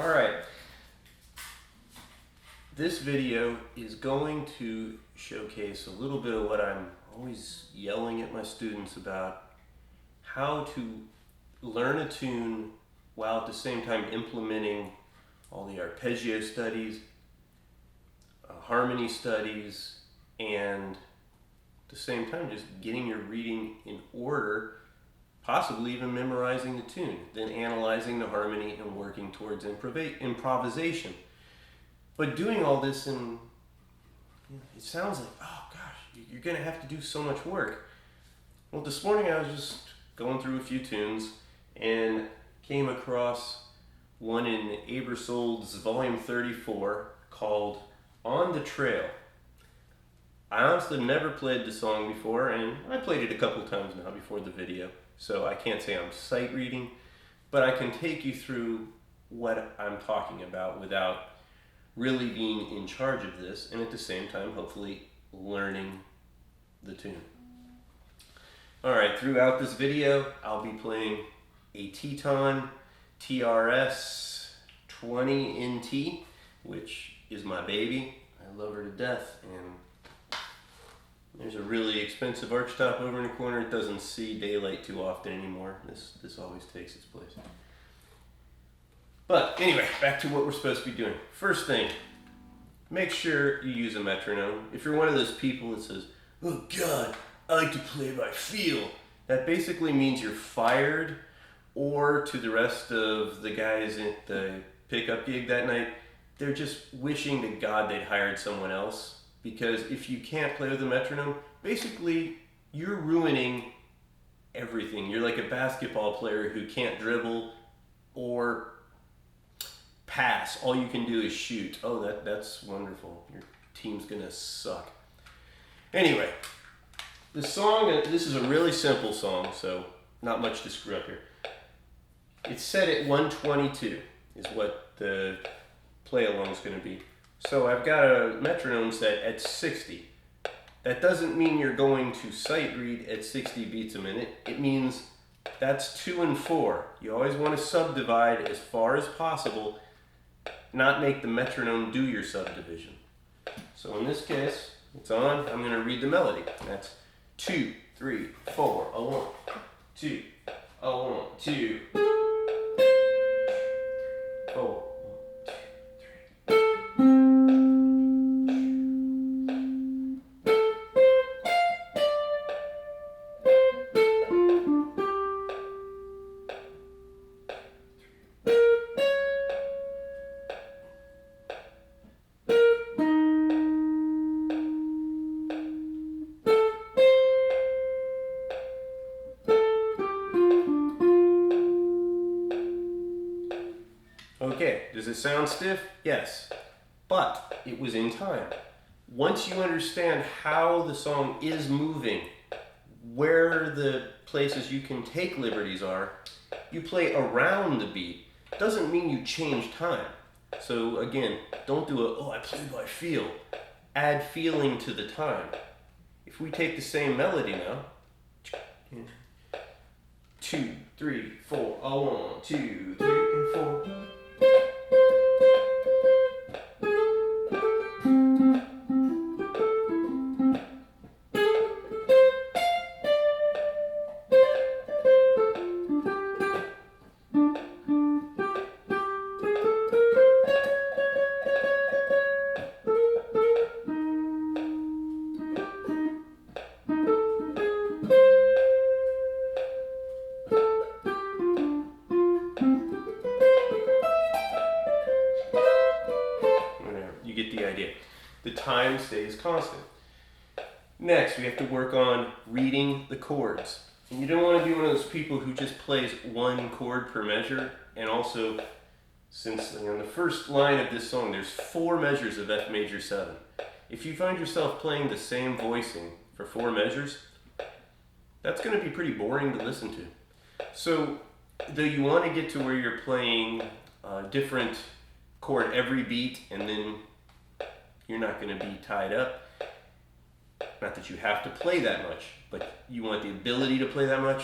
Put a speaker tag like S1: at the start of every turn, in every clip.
S1: All right. This video is going to showcase a little bit of what I'm always yelling at my students about: how to learn a tune while at the same time implementing all the arpeggio studies, harmony studies, and at the same time just getting your reading in order, possibly even memorizing the tune, then analyzing the harmony and working towards improvisation. But doing all this in, it sounds like, oh gosh, you're going to have to do so much work. Well, this morning I was just going through a few tunes and came across one in Aebersold's Volume 34 called On the Trail. I honestly never played the song before, and I played it a couple times now before the video, so I can't say I'm sight reading, but I can take you through what I'm talking about without really being in charge of this, and at the same time hopefully learning the tune. Alright, throughout this video I'll be playing a Teton TRS 20NT, which is my baby. I love her to death, and there's a really expensive archtop over in the corner. It doesn't see daylight too often anymore. This always takes its place. But anyway, back to what we're supposed to be doing. First thing, make sure you use a metronome. If you're one of those people that says, oh God, I like to play by feel, that basically means you're fired, or to the rest of the guys at the pickup gig that night, they're just wishing to God they'd hired someone else. Because if you can't play with a metronome, basically you're ruining everything. You're like a basketball player who can't dribble or pass. All you can do is shoot. Oh, that's wonderful. Your team's gonna suck. Anyway, the song, this is a really simple song, so not much to screw up here. It's set at 122 is what the play along is going to be. So I've got a metronome set at 60. That doesn't mean you're going to sight read at 60 beats a minute. It means that's 2 and 4. You always want to subdivide as far as possible, not make the metronome do your subdivision. So in this case, it's on. I'm going to read the melody. That's 2, 3, 4, a 1, 2, a 1, 2, 4. Okay, does it sound stiff? Yes, but it was in time. Once you understand how the song is moving, where the places you can take liberties are, you play around the beat. Doesn't mean you change time. So again, don't do I play by feel. Add feeling to the time. If we take the same melody now, 2, 3, 4, a 1, 2, 3, and 4. You get the idea. The time stays constant. Next, we have to work on reading the chords. And you don't want to be one of those people who just plays one chord per measure. And also, since on the first line of this song, there's 4 measures of F major 7. If you find yourself playing the same voicing for 4 measures, that's going to be pretty boring to listen to. So, though you want to get to where you're playing a different chord every beat, and then you're not going to be tied up. Not that you have to play that much, but you want the ability to play that much.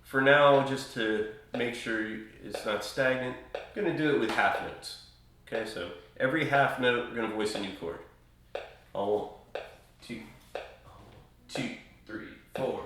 S1: For now, just to make sure it's not stagnant. I'm going to do it with half notes. Okay, so every half note, we're going to voice a new chord. All 1, 2, 3, 4.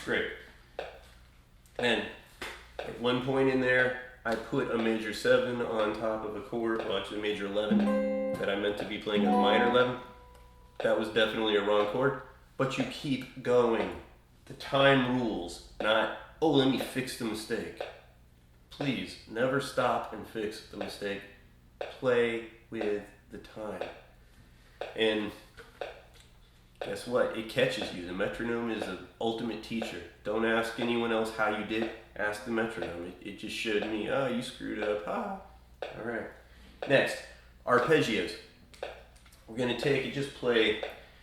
S1: Great. And at one point in there, I put a major 7 on top of a chord, well actually a major 11, that I meant to be playing a minor 11. That was definitely a wrong chord, but you keep going. The time rules, not, oh, let me fix the mistake. Please, never stop and fix the mistake. Play with the time. And guess what? It catches you. The metronome is the ultimate teacher. Don't ask anyone else how you did. Ask the metronome. It just showed me, oh, you screwed up. Ah. All right. Next, arpeggios. We're going to take and just play,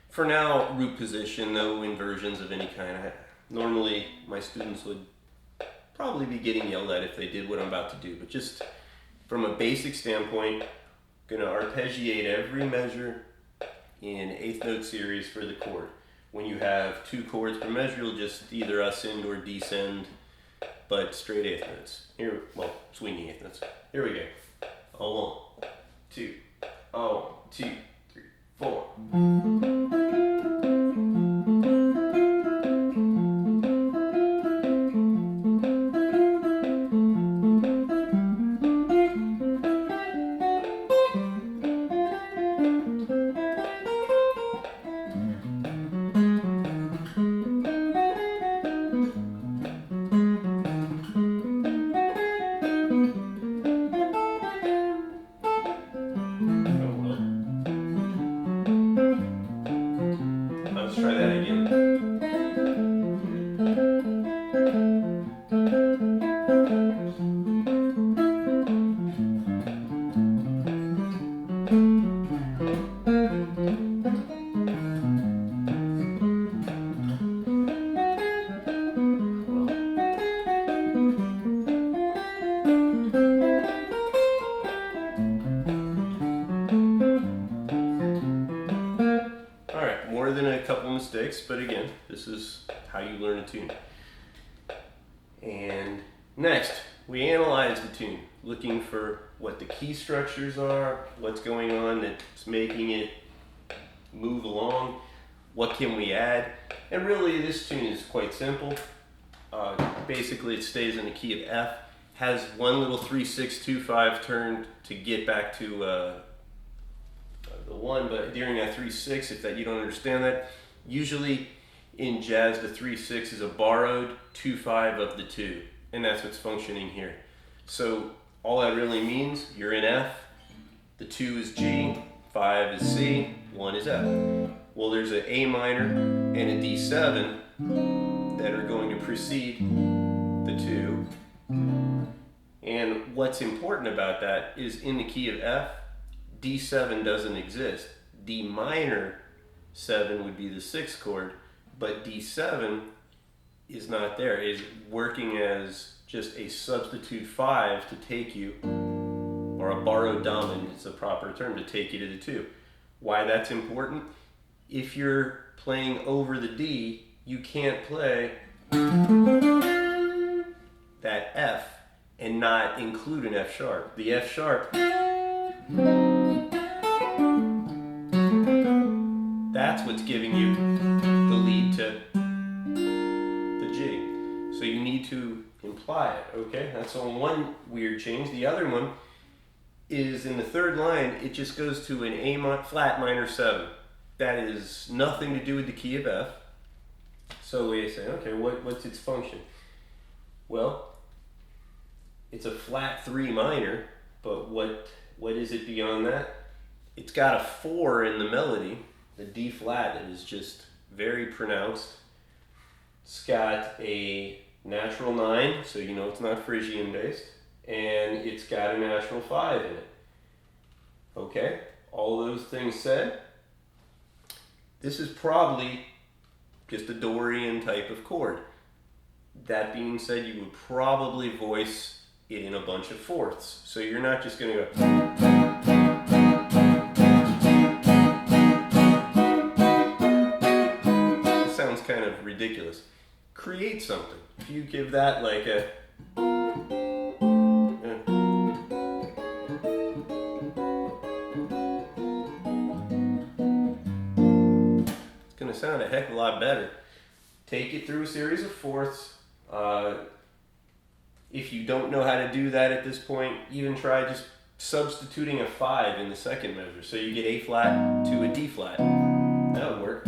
S1: for now, root position, no inversions of any kind. Normally, my students would probably be getting yelled at if they did what I'm about to do. But just from a basic standpoint, I'm going to arpeggiate every measure in eighth note series for the chord. When you have 2 chords per measure, you'll just either ascend or descend, but straight eighth notes. Here, well, swinging eighth notes. Here we go. Oh, 1, 2, oh, 1, 2, 3, 4. Let's try that again. More than a couple mistakes, but again, this is how you learn a tune. And next, we analyze the tune, looking for what the key structures are, what's going on that's making it move along, what can we add. And really, this tune is quite simple. Basically, it stays in the key of F, has one little 3-6-2-5 turn to get back to the 1, but during that 3-6, if that you don't understand that, usually in jazz the 3-6 is a borrowed 2-5 of the 2, and that's what's functioning here. So all that really means, you're in F, the 2 is G, 5 is C, 1 is F. Well, there's an A minor and a D7 that are going to precede the 2, and what's important about that is in the key of F, D7 doesn't exist. D minor 7 would be the 6th chord, but D7 is not there. It's working as just a substitute 5 to take you, or a borrowed dominant, it's a proper term, to take you to the 2. Why that's important? If you're playing over the D, you can't play that F and not include an F sharp. The F sharp, that's what's giving you the lead to the G. So you need to imply it, okay? That's on one weird change. The other one is in the 3rd line, it just goes to an A flat minor 7. That is nothing to do with the key of F. So we say, okay, what's its function? Well, it's a flat 3 minor, but what is it beyond that? It's got a 4 in the melody, the D flat, that is just very pronounced. It's got a natural 9, so you know it's not Phrygian based, and it's got a natural 5 in it. Okay, all those things said, this is probably just a Dorian type of chord. That being said, you would probably voice it in a bunch of fourths. So you're not just going to go. It sounds kind of ridiculous. Create something. If you give that like a. It's going to sound a heck of a lot better. Take it through a series of fourths. If you don't know how to do that at this point, even try just substituting a 5 in the second measure. So you get A flat to a D flat. That would work.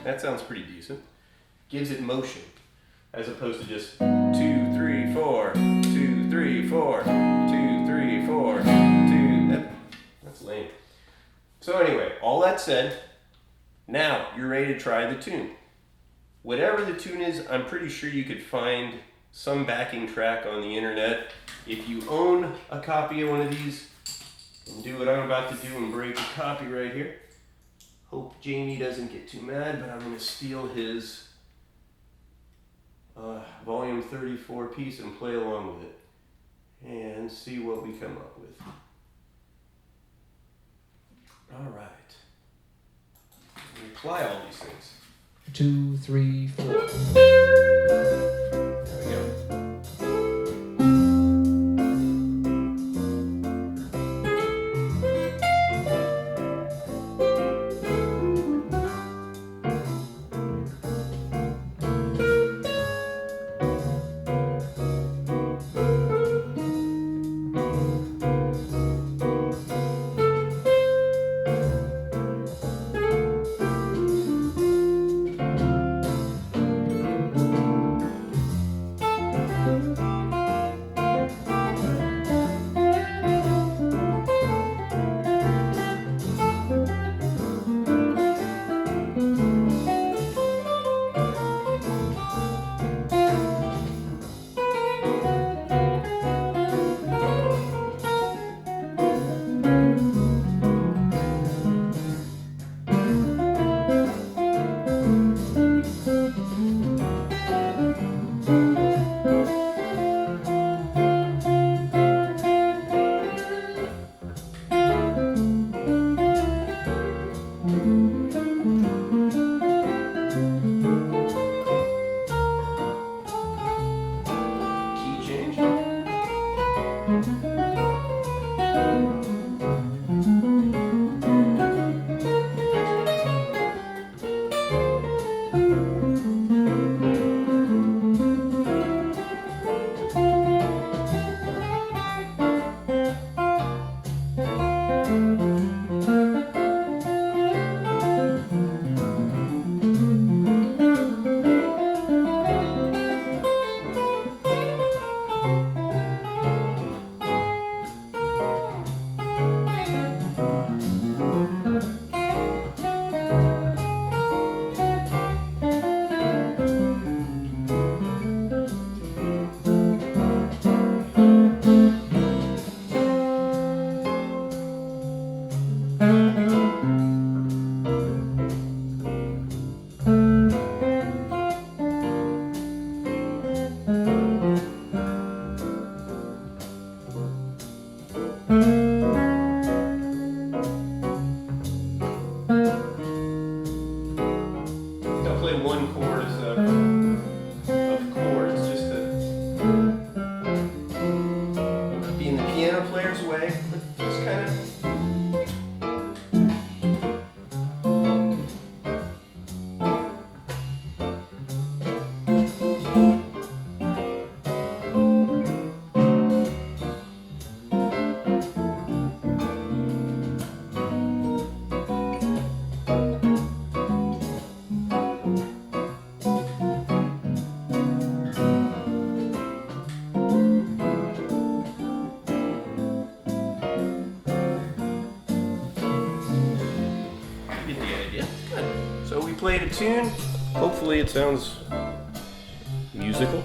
S1: That sounds pretty decent. Gives it motion, as opposed to just 2, 3, 4, 2, 3, 4, 2, 3, 4, 2. That's lame. So anyway, all that said, now you're ready to try the tune. Whatever the tune is, I'm pretty sure you could find some backing track on the internet. If you own a copy of one of these, and do what I'm about to do and break the copyright here. Hope Jamie doesn't get too mad, but I'm going to steal his volume 34 piece and play along with it and see what we come up with. All right. We apply all these things.
S2: 2, 3, 4.
S1: There we go. play it a tune. Hopefully it sounds musical.